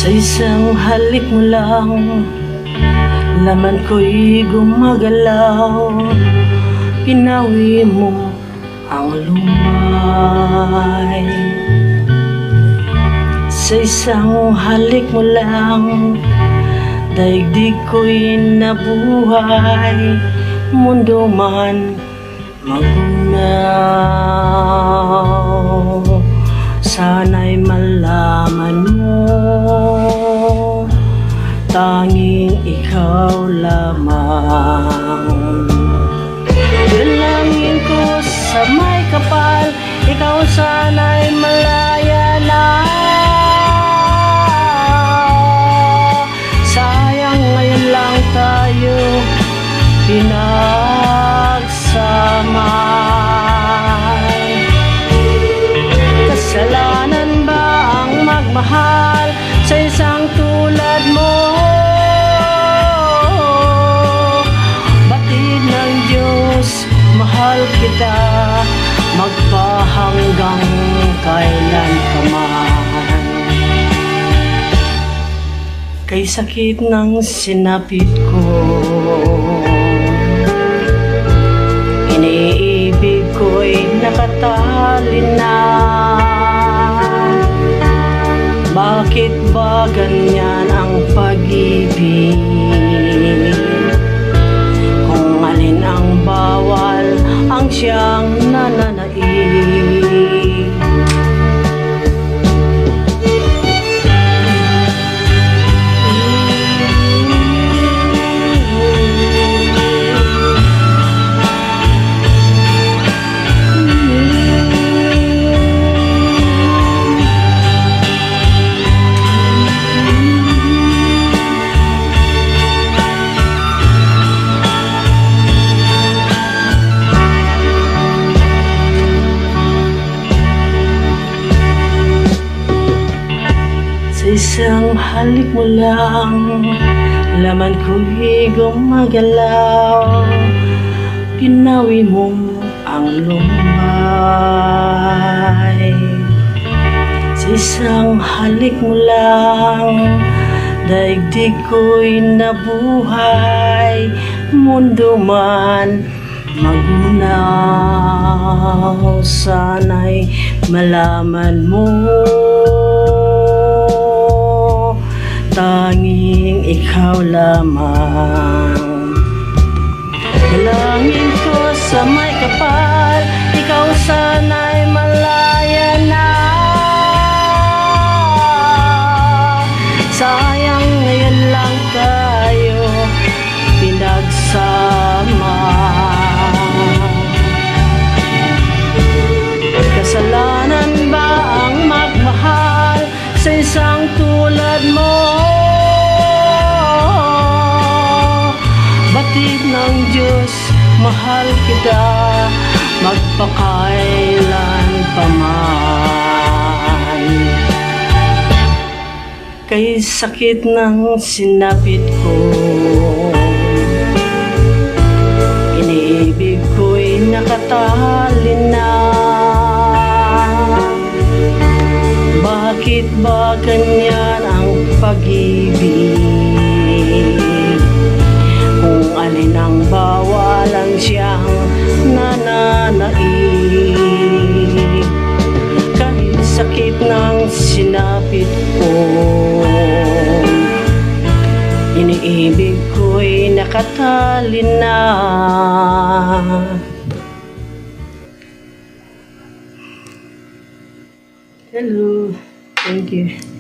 Sa isang halik mo lang, laman ko'y gumagalaw. Pinawi mo ang lumay. Sa isang halik mo lang, daigdig ko'y nabuhay. Mundo man magunaw, sana'y malaman mo, tanging ikaw lamang. Dalangin ko sa may kapal, ikaw sana'y malaya na. Sayang ngayon lang tayo pinagsama. Kasalanan ba ang magmahal sa isang tulad mo? Batid ng Diyos, mahal kita, magpahanggang kailan ka man. Kay sakit ng sinapit ko, iniibig ko'y nakatali na. Bakit ba ganyan ang pag-ibig? Kung alin ang bawal, ang siyang nananaig. Sa isang halik mo lang, laman ko'y gumagalaw. Pinawi mo ang lumay. Sa isang halik mo lang, daigdig ko'y nabuhay. Mundo man magunaw, sana'y malaman mo, tanging ikaw lamang. Dalangin ko sa may kapal, ikaw sana'y malaya na. Sayang ngayon lang tayo pinagsama. Kasalanan ba ang magmahal sa isang tulad mo? Batid ng Diyos, mahal kita, magpakailan pa man. Kay sakit ng sinapit ko, iniibig ko'y nakatali na. Bakit ba ganyan ang pag-ibig? Kung alin ang bawal, ang siyang nananaig. Kahit sakit ng sinapit ko, iniibig ko'y nakatali na. Hello, thank you.